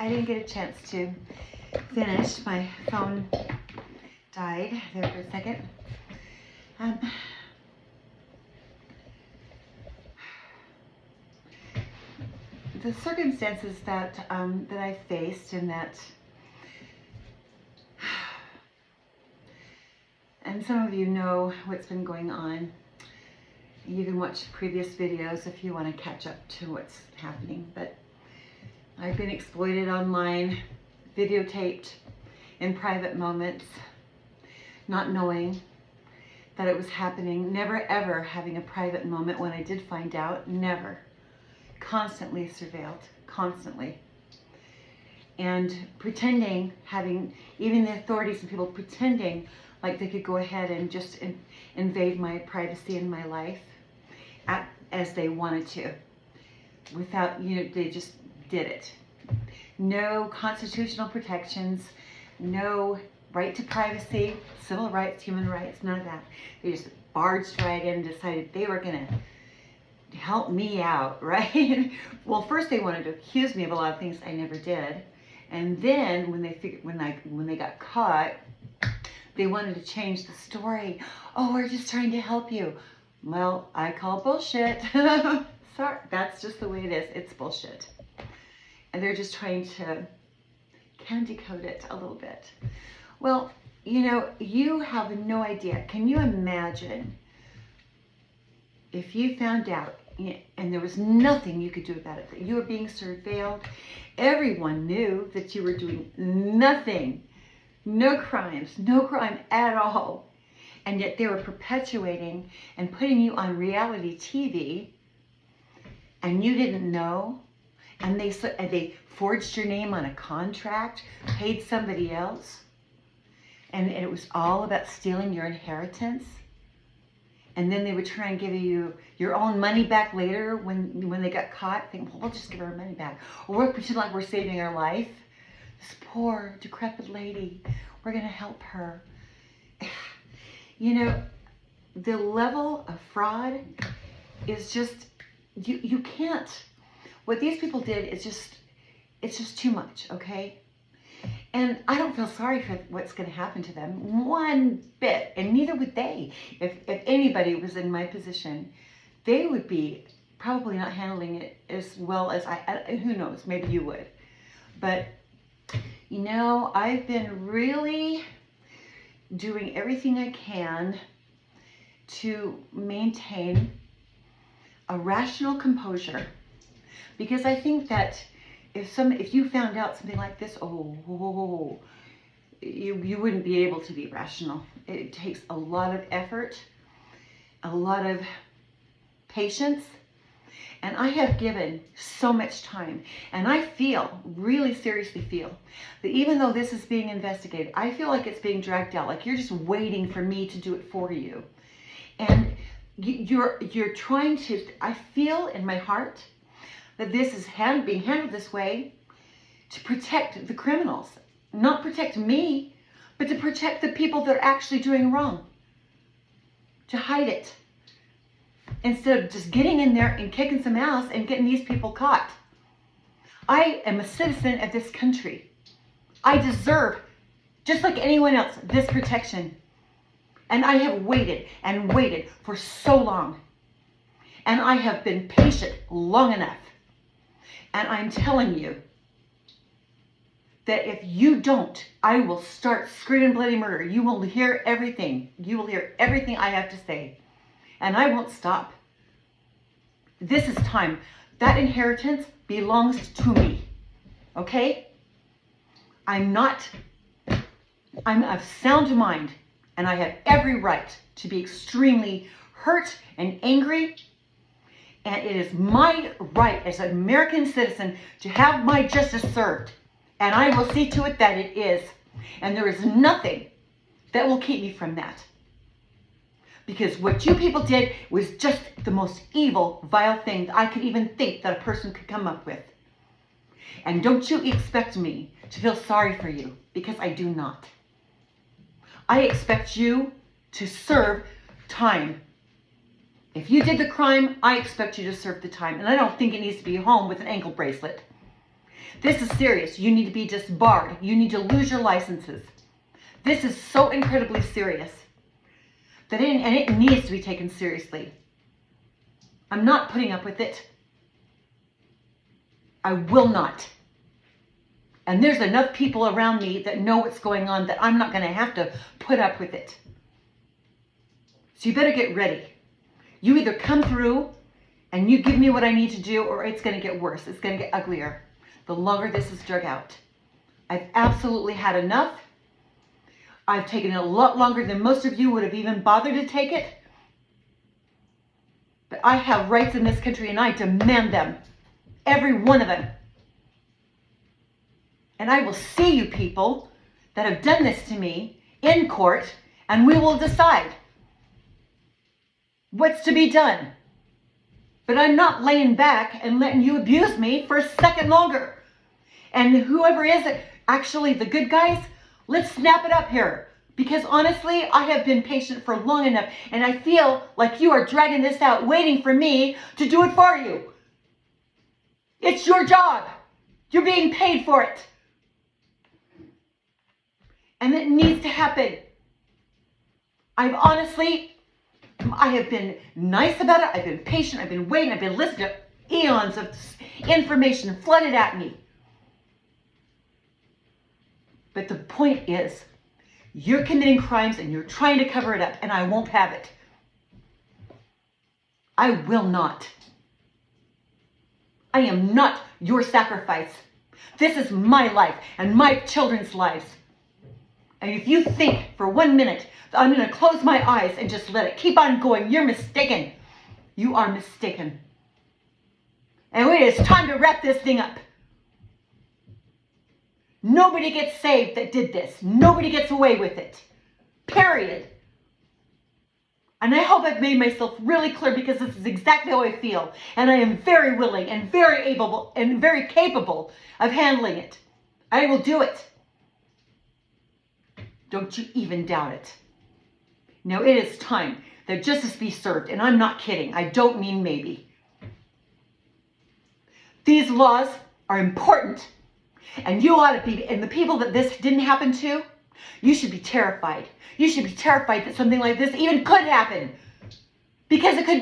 I didn't get a chance to finish. My phone died there for a second. The circumstances that that I faced, and some of you know what's been going on. You can watch previous videos if you want to catch up to what's happening, but I've been exploited online, videotaped in private moments, not knowing that it was happening, never ever having a private moment when I did find out, never. Constantly surveilled, constantly. And pretending, having, even the authorities and people pretending like they could go ahead and just invade my privacy and my life as they wanted to. Without, they just did it. No constitutional protections, no right to privacy, civil rights, human rights, none of that. They just barged right in and decided they were going to help me out, right? Well, first they wanted to accuse me of a lot of things I never did. And then when they got caught, they wanted to change the story. Oh, we're just trying to help you. Well, I call bullshit. Sorry, that's just the way it is. It's bullshit. And they're just trying to candy coat it a little bit. Well, you have no idea. Can you imagine if you found out and there was nothing you could do about it, that you were being surveilled? Everyone knew that you were doing nothing, no crimes, no crime at all. And yet they were perpetuating and putting you on reality TV, and you didn't know. And they forged your name on a contract, paid somebody else, and it was all about stealing your inheritance. And then they would try and give you your own money back later when they got caught. Think, well, we'll just give her her money back. Or we'll pretend like we're saving her life. This poor, decrepit lady, we're going to help her. The level of fraud is just, you can't. What these people did is it's just too much, okay? And I don't feel sorry for what's going to happen to them one bit, and neither would they. If anybody was in my position, they would be probably not handling it as well as who knows, maybe you would. But, I've been really doing everything I can to maintain a rational composure, because I think that if you found out something like this, you wouldn't be able to be rational. It takes a lot of effort, a lot of patience, and I have given so much time. And I really seriously feel, that even though this is being investigated, I feel like it's being dragged out, like you're just waiting for me to do it for you. And you're trying to, I feel in my heart that this is being handled this way to protect the criminals. Not protect me, but to protect the people that are actually doing wrong. To hide it. Instead of just getting in there and kicking some ass and getting these people caught. I am a citizen of this country. I deserve, just like anyone else, this protection. And I have waited and waited for so long. And I have been patient long enough. And I'm telling you that if you don't, I will start screaming bloody murder. You will hear everything. You will hear everything I have to say. And I won't stop. This is time. That inheritance belongs to me. Okay? I'm of sound mind. And I have every right to be extremely hurt and angry. And it is my right as an American citizen to have my justice served. And I will see to it that it is. And there is nothing that will keep me from that. Because what you people did was just the most evil, vile thing I could even think that a person could come up with. And don't you expect me to feel sorry for you, because I do not. I expect you to serve time. If you did the crime, I expect you to serve the time. And I don't think it needs to be home with an ankle bracelet. This is serious. You need to be disbarred. You need to lose your licenses. This is so incredibly serious and it needs to be taken seriously. I'm not putting up with it. I will not. And there's enough people around me that know what's going on that I'm not going to have to put up with it. So you better get ready. You either come through and you give me what I need to do, or it's going to get worse. It's going to get uglier the longer this is drug out. I've absolutely had enough. I've taken it a lot longer than most of you would have even bothered to take it. But I have rights in this country and I demand them. Every one of them. And I will see you people that have done this to me in court, and we will decide what's to be done. But I'm not laying back and letting you abuse me for a second longer. And whoever is actually the good guys, let's snap it up here. Because honestly, I have been patient for long enough, and I feel like you are dragging this out, waiting for me to do it for you. It's your job. You're being paid for it. And it needs to happen. I have been nice about it. I've been patient. I've been waiting. I've been listening to eons of information flooded at me. But the point is, you're committing crimes and you're trying to cover it up, and I won't have it. I will not. I am not your sacrifice. This is my life and my children's lives. And if you think for 1 minute that I'm going to close my eyes and just let it keep on going, you're mistaken. You are mistaken. And it is time to wrap this thing up. Nobody gets saved that did this. Nobody gets away with it. Period. And I hope I've made myself really clear, because this is exactly how I feel. And I am very willing and very able and very capable of handling it. I will do it. Don't you even doubt it. Now it is time that justice be served. And I'm not kidding. I don't mean maybe. These laws are important. And you ought to be, and the people that this didn't happen to, you should be terrified. You should be terrified that something like this even could happen. Because it could be